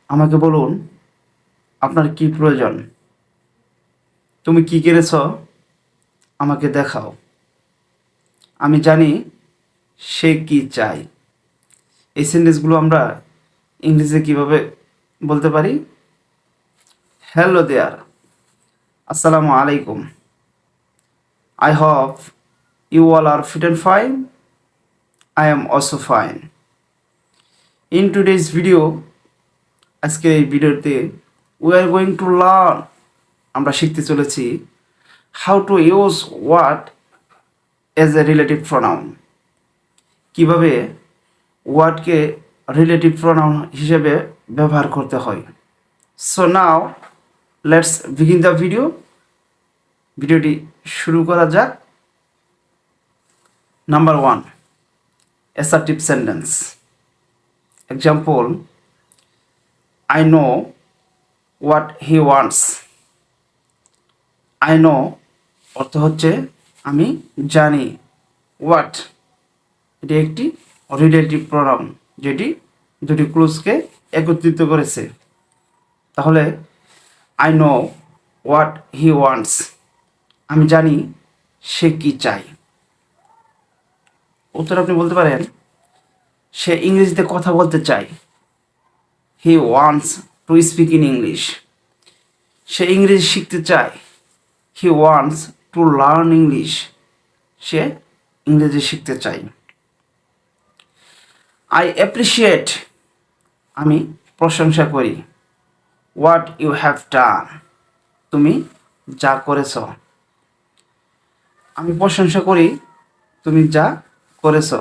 আমাকে বলুন আপনার কি প্রয়োজন। তুমি কি কিনেছ আমাকে দেখাও। আমি জানি সে কি চায়। এই সেন্টেন্সগুলো আমরা ইংরেজিতে কিভাবে বলতে পারি? হ্যালো দেয়ার, আসসালামু আলাইকুম। I hope you all are fit and fine. I am also fine. In today's video, আজকের এই ভিডিওতে we are going to learn, আমরা শিখতে চলেছি how to use what as a relative pronoun. কিভাবে ওয়ার্ডকে রিলেটিভ প্রোনাউন হিসেবে ব্যবহার করতে হয়। So now let's begin the video. ভিডিওটি শুরু করা যাক। Number 1, assertive sentence. Example, I know what he wants. I know অর্থ হচ্ছে আমি জানি। হোয়াট এটি একটি রিলেটিভ প্রোনাউন যেটি দুটি ক্লুজকে একত্রিত করেছে। তাহলে I know what he wants, আমি জানি সে কি চায়। উত্তর আপনি বলতে পারেন সে ইংরেজিতে কথা বলতে চায়। He wants to speak in English. সে ইংরেজি শিখতে চায়। He wants to learn English. সে ইংরেজি শিখতে চায়। আই অ্যাপ্রিসিয়েট, আমি প্রশংসা করি। হোয়াট ইউ হ্যাভ ডান, তুমি যা করেছ। আমি প্রশংসা করি তুমি যা করেছ।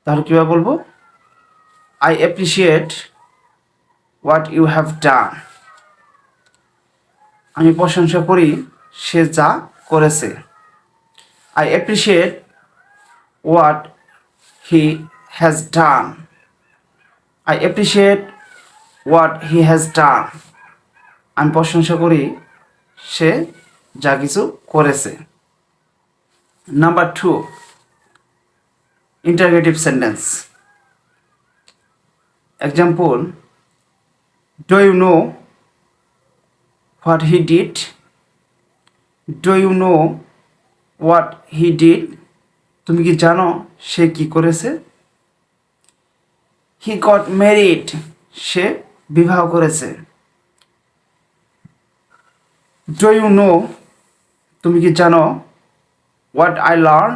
তাহলে কীভাবে বলবো? I appreciate what you have done. আমি প্রশংসা করি সে যা করেছে। I appreciate what he has done. I appreciate what he has done. আমি প্রশংসা করি সে যা কিছু করেছে। Number 2, interrogative sentence. Example, do you know what he did. Do you know what he did, তুমি কি জানো সে কি করেছে। হি গট ম্যারিড, সে বিবাহ করেছে। ডু ইউ নো, তুমি কি জানো হোয়াট আই লার্ন,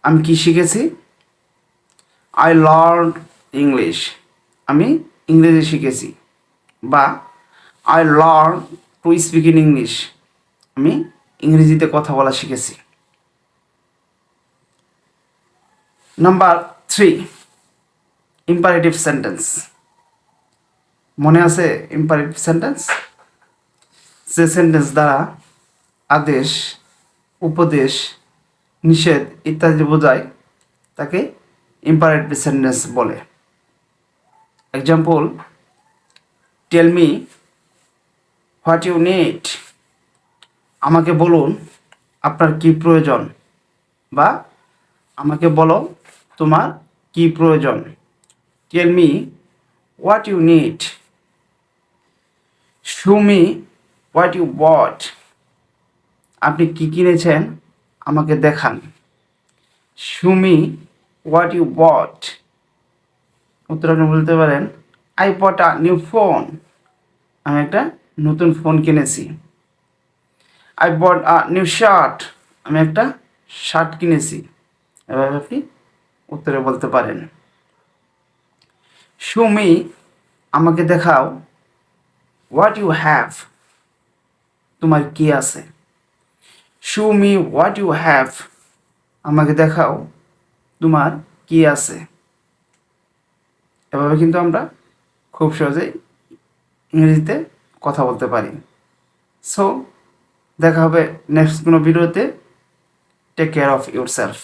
আমি কি শিখেছি। আই লার্ন ইংলিশ, আমি ইংরেজি শিখেছি। বা I learn to speak in English, আমি ইংরেজিতে কথা বলা শিখেছি। Number 3, imperative sentence. মনে আছে ইম্পারেটিভ সেন্টেন্স? যে সেন্টেন্স দ্বারা আদেশ, উপদেশ, নিষেধ ইত্যাদি বোঝায় তাকে ইম্পারেটিভ সেন্টেন্স বলে। Example, tell me what you need. আমাকে বলুন আপনার কি প্রয়োজন। বা আমাকে বলো তোমার কি প্রয়োজন। Tell me what you need. Show me what you bought. আপনি কি কিনেছেন আমাকে দেখান। Show me what you bought. উত্তর আপনি বলতে পারেন I bought a new phone, আমি একটা নতুন ফোন কিনেছি। I bought a new shirt, আমি একটা শার্ট কিনেছি। এভাবে আপনি উত্তরে বলতে পারেন। শো মি, আমাকে দেখাও। হোয়াট ইউ হ্যাভ, তোমার কি আছে। Show me what you have, আমাকে দেখাও তোমার কি আছে। এভাবে কিন্তু আমরা খুব সহজেই ইংরেজিতে কথা বলতে পারি। সো দেখা হবে নেক্সট কোনো ভিডিওতে। Take care of yourself.